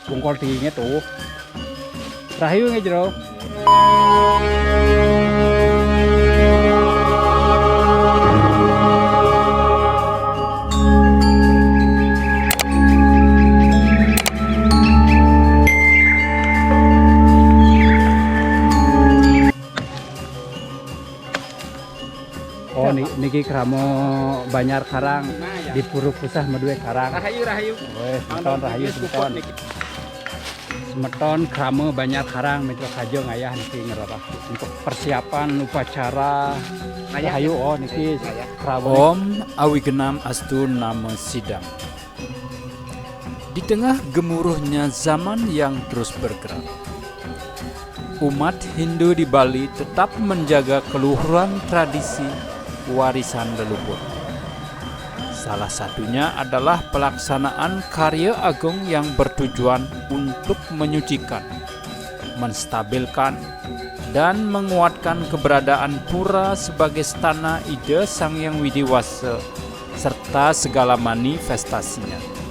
bungkol tingginya tuh. Rahayu nggak jero? Oh, niki kramo Banyar Karang di Pura Pusah Medue Karang. Rahayu. Wes, semeton rahayu semeton. Semeton kramo Banyar Karang Metro Kajo ngayah niki ngerorah untuk persiapan upacara rahayu. Oh niki kramo. Om Awigenam Astu Nama Sidang. Di tengah gemuruhnya zaman yang terus bergerak, umat Hindu di Bali tetap menjaga keluhuran tradisi warisan leluhur. Salah satunya adalah pelaksanaan karya agung yang bertujuan untuk menyucikan, menstabilkan, dan menguatkan keberadaan pura sebagai stana ide Sang Hyang Widiwasa serta segala manifestasinya.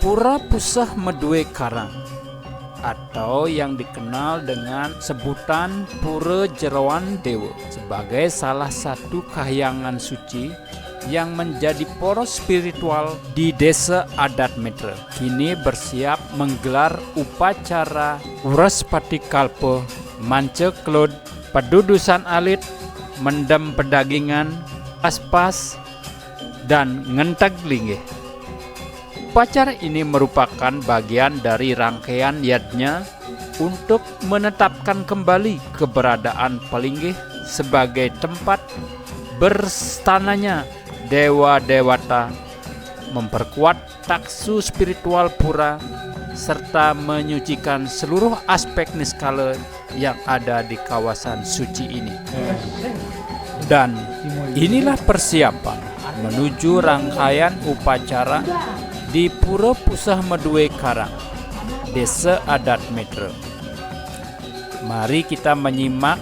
Pura Pusah Medue Karang atau yang dikenal dengan sebutan Pura Jerawan Dewa sebagai salah satu kahyangan suci yang menjadi poros spiritual di desa adat Metre. Kini bersiap menggelar upacara Uras Pati Kalpa, Mance Klod, Pedudusan Alit, Mendem Pedagingan, Paspas, dan Ngentag Linggih. Upacara ini merupakan bagian dari rangkaian yadnya untuk menetapkan kembali keberadaan Pelinggih sebagai tempat berstananya dewa-dewata, memperkuat taksu spiritual pura, serta menyucikan seluruh aspek niskala yang ada di kawasan suci ini. Dan inilah persiapan menuju rangkaian upacara di Pura Pusah Medue Karang, Desa Adat Metre. Mari kita menyimak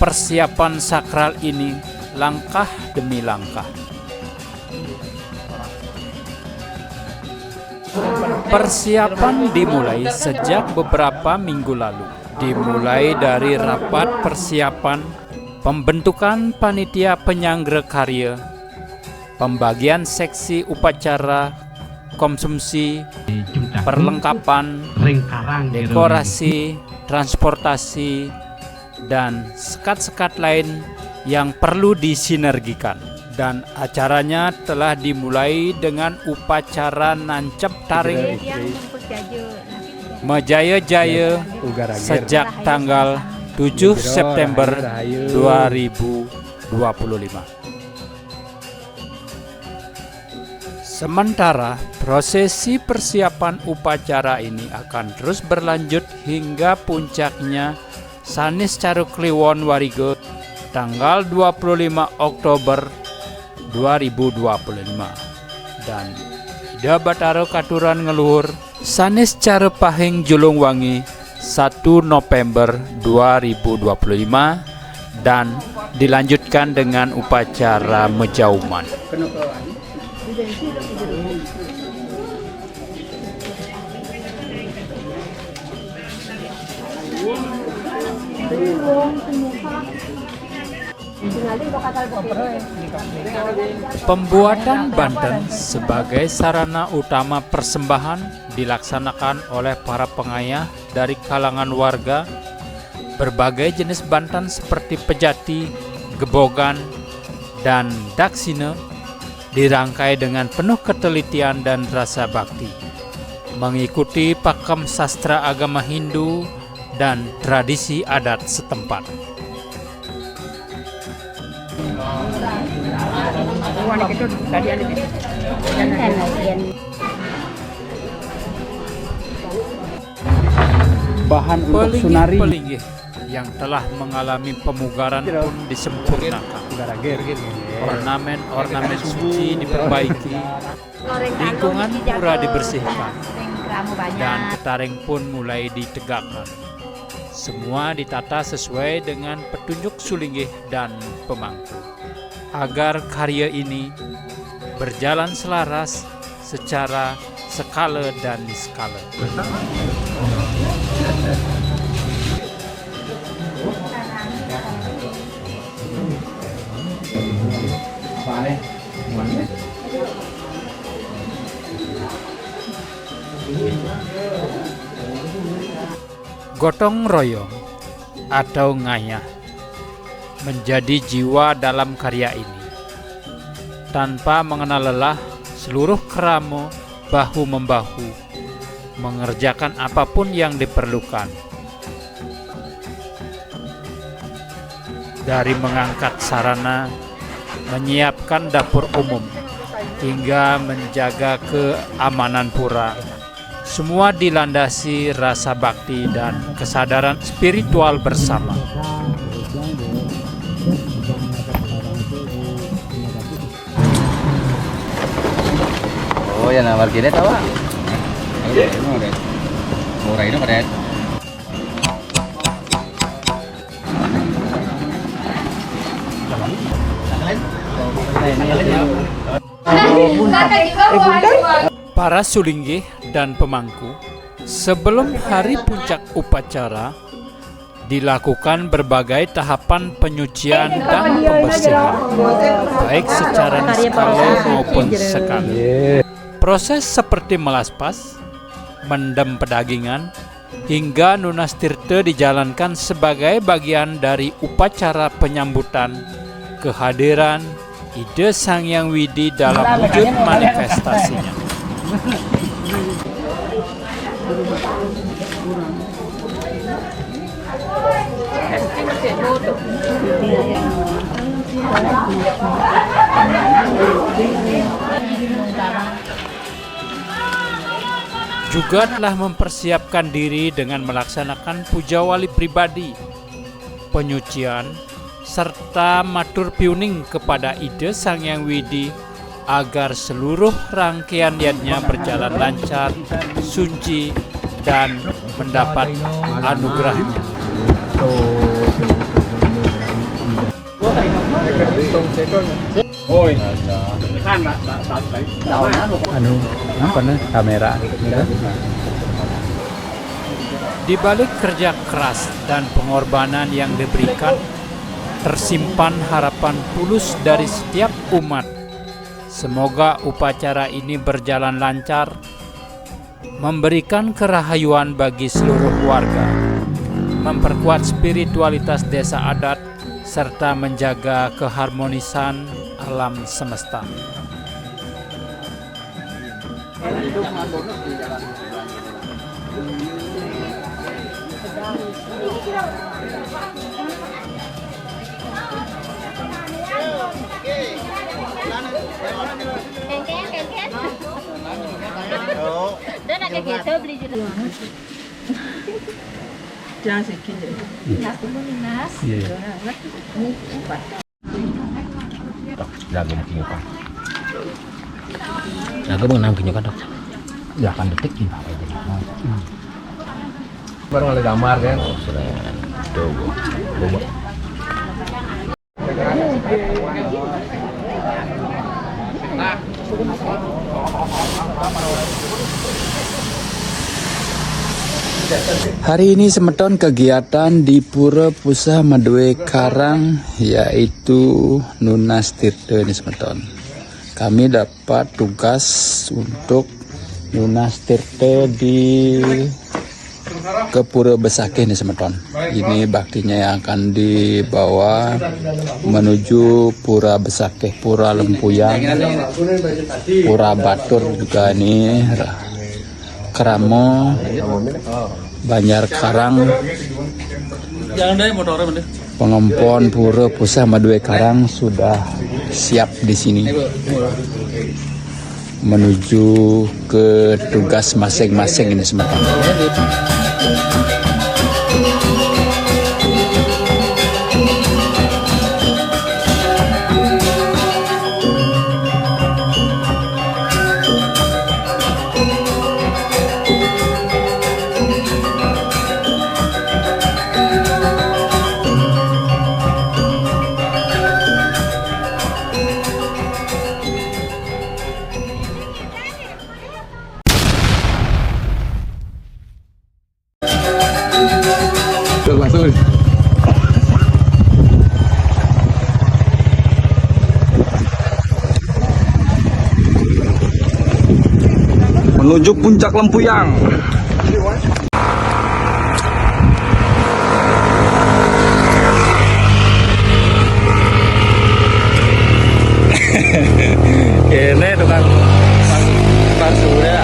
persiapan sakral ini langkah demi langkah. Persiapan dimulai sejak beberapa minggu lalu. Dimulai dari rapat persiapan, pembentukan panitia penyangga karya, pembagian seksi upacara, konsumsi, perlengkapan, dekorasi, transportasi, dan sekat-sekat lain yang perlu disinergikan. Dan acaranya telah dimulai dengan upacara nancep taring Mejaya-jaya sejak tanggal 7 September 2025. Sementara prosesi persiapan upacara ini akan terus berlanjut hingga puncaknya Sanis Caru Kliwon Warigo tanggal 25 Oktober 2025 dan Ida Batara Katuran Ngeluhur Sanis Caru Pahing Julungwangi 1 November 2025 dan dilanjutkan dengan upacara Mejauman. Pembuatan Banten sebagai sarana utama persembahan dilaksanakan oleh para pengayah dari kalangan warga. Berbagai jenis banten seperti pejati, gebogan, dan daksina dirangkai dengan penuh ketelitian dan rasa bakti, mengikuti pakem sastra agama Hindu dan tradisi adat setempat. Bahan untuk sunari. Pelinggih yang telah mengalami pemugaran pun disempurnakan. Ornamen-ornamen suci diperbaiki, lingkungan pura dibersihkan, dan petaring pun mulai ditegakkan. Semua ditata sesuai dengan petunjuk Sulinggih dan pemangku, agar karya ini berjalan selaras secara skala dan niskala. Gotong royong atau ngayah menjadi jiwa dalam karya ini. Tanpa mengenal lelah, seluruh keramo bahu-membahu mengerjakan apapun yang diperlukan. Dari mengangkat sarana, menyiapkan dapur umum, hingga menjaga keamanan pura. Semua dilandasi rasa bakti dan kesadaran spiritual bersama. Oh ya nawar gini tahu? Murah itu pada. Para Sulinggih dan pemangku, sebelum hari puncak upacara, dilakukan berbagai tahapan penyucian dan pembersihan, baik secara niskala maupun skala. Proses seperti melaspas, mendem pedagingan, hingga Nunastirta dijalankan sebagai bagian dari upacara penyambutan kehadiran ide Sang Hyang Widi dalam wujud manifestasinya. Juga telah mempersiapkan diri dengan melaksanakan puja wali pribadi, penyucian, serta matur piuning kepada ide Sang Hyang Widi agar seluruh rangkaian yatnya berjalan lancar, suci, dan mendapat anugerahnya. Kamera. Di balik kerja keras dan pengorbanan yang diberikan, tersimpan harapan tulus dari setiap umat. Semoga upacara ini berjalan lancar, memberikan kerahayuan bagi seluruh warga, memperkuat spiritualitas desa adat, serta menjaga keharmonisan alam semesta. Dan ada gitu beli juga. Jangan sedikit. Nas dulu nih Nas. Lagu mungkin apa? Lagu mengenang kinyo kan dok? Ya kan detik ini. Baru ada gambar kan? Oh sudah. Tuh. Hari ini semeton kegiatan di Pura Pusah Madue Karang, yaitu Nunastirta ini semeton. Kami dapat tugas untuk Nunastirta di ke Pura Besakeh ini semeton. Ini baktinya yang akan dibawa menuju Pura Besakeh, Pura Lempuyang, Pura Batur juga ini, Keramo, Banjar Karang. Jangan deh motornya bener. Pengompon Pura Pusah Madue Karang sudah siap di sini menuju ke tugas masing-masing ini semata. Langsung. Menuju puncak Lempuyang. Ini tukang palsu ya.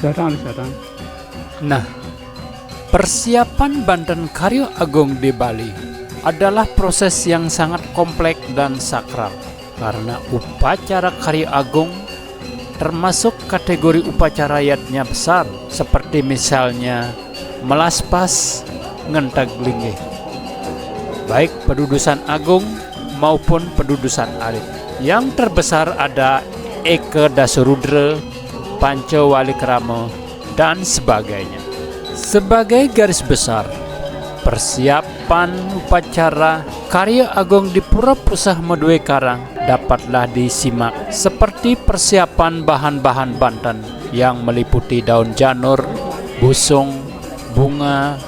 Jarang. Nah, persiapan Banten Karyo Agung di Bali adalah proses yang sangat kompleks dan sakral karena upacara Karyo Agung termasuk kategori upacara yatnya besar seperti misalnya melaspas ngentag linggih, baik pedudusan agung maupun pedudusan alit. Yang terbesar ada Eke Dasurudra, Panco Walikrama, dan sebagainya. Sebagai garis besar, persiapan upacara Karyo Agung di Pura Pusah Madue Karang dapatlah disimak seperti persiapan bahan-bahan Banten yang meliputi daun janur, busung, bunga,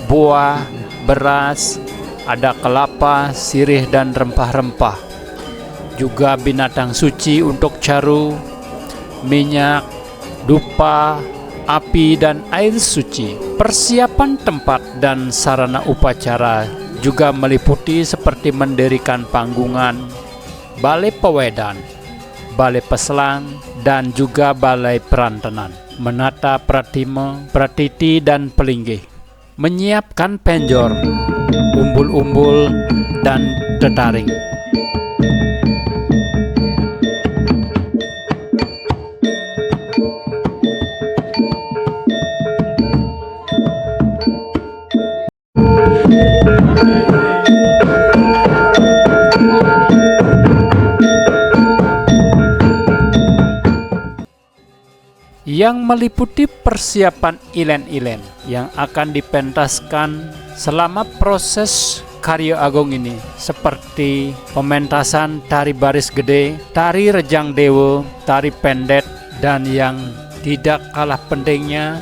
buah, beras, ada kelapa, sirih dan rempah-rempah. Juga binatang suci untuk caru, minyak, dupa, api dan air suci. Persiapan tempat dan sarana upacara juga meliputi seperti mendirikan panggungan, balai pewedan, balai peselang, dan juga balai perantenan, menata pratima, pratiti, dan pelinggih, menyiapkan penjor, umbul-umbul, dan tetaring. Yang meliputi persiapan ilen-ilen yang akan dipentaskan selama proses karya agung ini, seperti pementasan tari baris gede, tari rejang dewa, tari pendet, dan yang tidak kalah pentingnya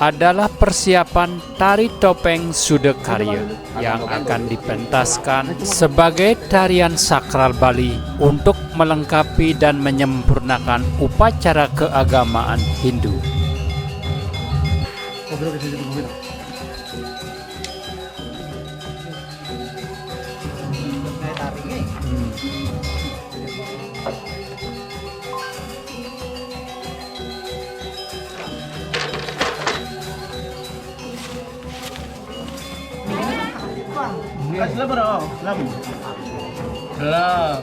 adalah persiapan tari topeng Sudakarya yang akan dipentaskan sebagai tarian sakral Bali untuk melengkapi dan menyempurnakan upacara keagamaan Hindu. Belum.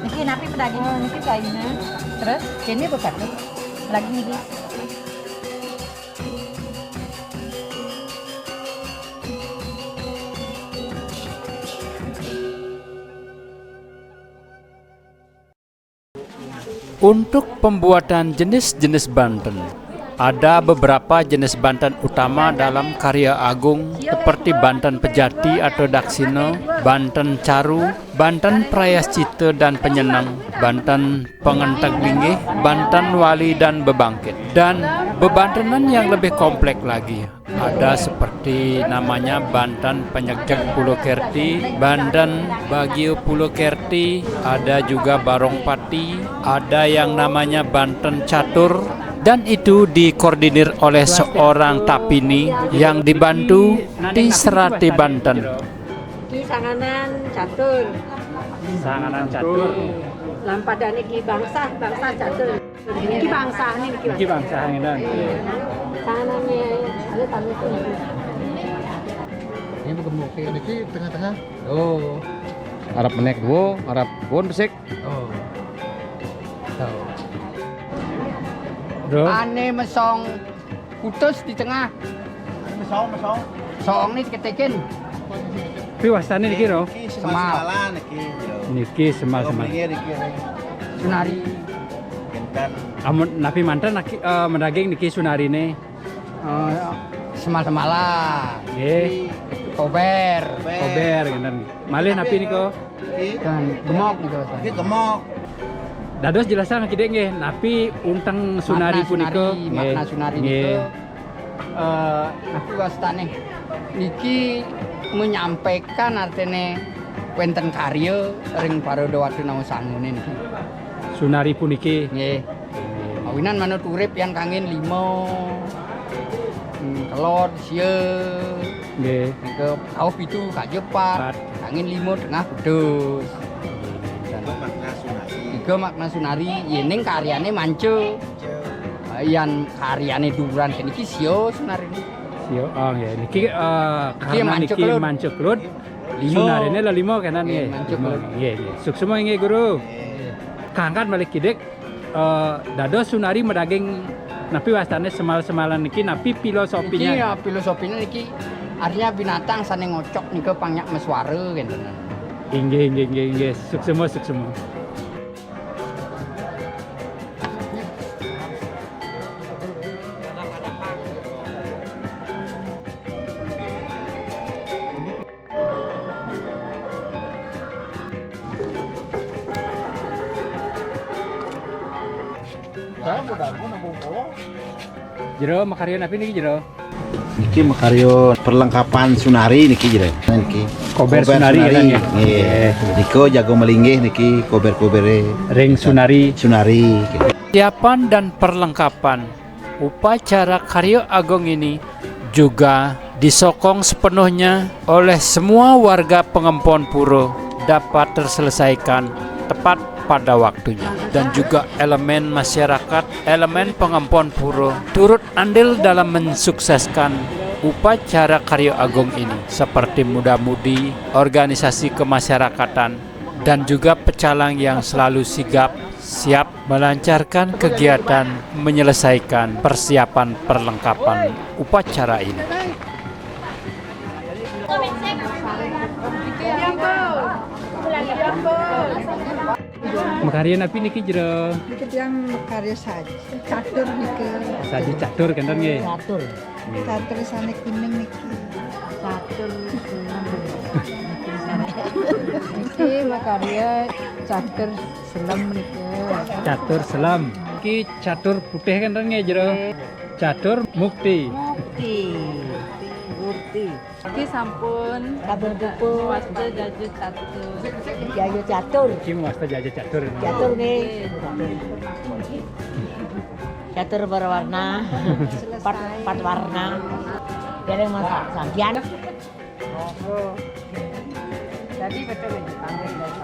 Niki napi pedaging niki kayunya. Terus kini bukan tuh. Lagi niki. Untuk pembuatan jenis-jenis banten, ada beberapa jenis banten utama dalam karya agung seperti banten pejati atau daksina, banten caru, banten prayascita dan penyenang, banten pengentek linggih, banten wali dan bebangkit. Dan bebantenan yang lebih kompleks lagi, ada seperti namanya banten penyekjek Pulau Kerti, banten bagio Pulau Kerti, ada juga barongpati, ada yang namanya banten catur, dan itu dikoordinir oleh seorang tapini yang dibantu di Serati Banten. Ki sanganan catur, Sanganan catur. lampadane ki bangsa catur. Ki bangsa nih ki Iki bangsa hanginan. sanganannya ada tamu itu. Ini gemuk ini tengah-tengah. Oh. Arab menek dua, Arab pun besik. Oh. Bro, Ane mesong putus di tengah. Mesong. Song ini ketekin. pi wastane niki ro. Semal. Niki semal-semal. Sunari. Amun napi mantan mendaging niki sunarine. Semal-semalan. Nggih, Kober. kober ngenen. Malih napi niko. Dan gemok nih kalau saya. Gemok. Dados jelasan kidek nggih, napi untang sunari punika. Makna sunari Nggih. itu. Napi wastane. Niki menyampaikan artinya wenten karya ring parodo watu nang sangune niki. Sunari puniki. Nggih. Awinan manut urip yang kangen 5 kelot sieu. Nggih. Ke kauf itu kak jepat, kangen 5 tengah kudus. Tiga makna sunari, yening karyane mancu. Yang karyane duran niki sio sunari. Sio, oh nggih. Niki karena Mancuk niki Lut. mancuk lut. Limo. Sunarine lho 5 kanan Nggih, nggih. Mancuk Limo. Lut. Nggih, nggih. Suksema nggih Guru. Kangkat balik kidek dados sunari medaging napi wastane semal-semalan niki napi filosofinya. Niki ya filosofinya niki artinya binatang sane ngocok niki pangyak meswara gitu. Inggih. Suksema. Jero makarya napi niki jero. Niki makaryo perlengkapan sunari niki jere. Niki Kober sunari kan ya. Nggih. Niko jago melinggih niki kober-kobere Ring sunari. sunari. Persiapan dan perlengkapan Upacara Karya Agung ini juga disokong sepenuhnya oleh semua warga Pengempon Puro dapat terselesaikan tepat pada waktunya, dan juga elemen masyarakat, elemen Pengempon Puro turut andil dalam mensukseskan upacara Karya Agung ini, seperti muda-mudi, organisasi kemasyarakatan, dan juga pecalang yang selalu sigap siap melancarkan kegiatan menyelesaikan persiapan perlengkapan upacara ini. Makarya napi niki jero Niki yang karya saja, catur niki. saji catur kan nggih. Catur. Catur sana kuning niki. Catur. Niki makarya catur selam niki. Catur selam. Iki catur putih kan nggih jero. Catur mukti. Murti. Iki sampun Kabel buku. wasta jaju catur. Jayu catur. Iki wasta jaja catur. Catur nih. Catur berwarna. Empat warna. Jadi masak sampian. Jadi betul dipanggil dari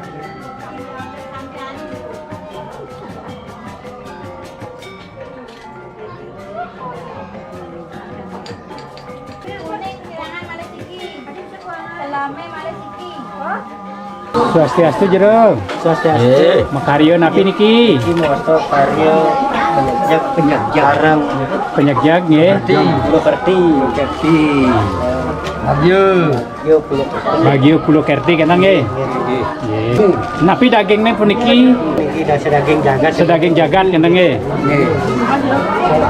Swastiastu jero. Swastiastu. Makarya napi niki. Iki mosto karya penyejarang Penyegjag nggih. Purwokerti. Ayo. Yo Purwokerti. Bagio Pulau Kerti kan nggih. Nggih. Napi dagingnya puniki Iki dasar daging jagat. sedaging jagat kan nggih.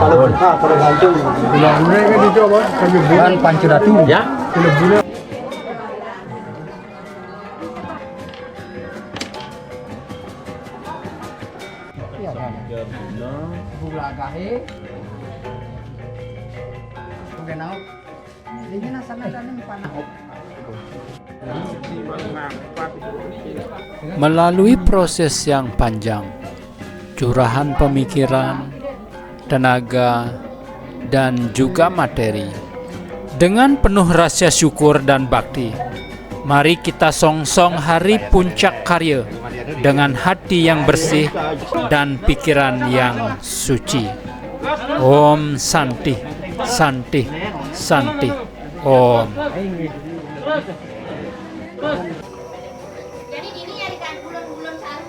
Kalau berkah pada gantung. Bulan-bulan kan itu apa? Bulan Pancuratu. Ya. Melalui proses yang panjang, curahan pemikiran, tenaga, dan juga materi, dengan penuh rasa syukur dan bakti, mari kita songsong hari puncak karya dengan hati yang bersih dan pikiran yang suci. Om Santi, Santi, Santi, Om. Jadi ini nyarikan bulan-bulan saru.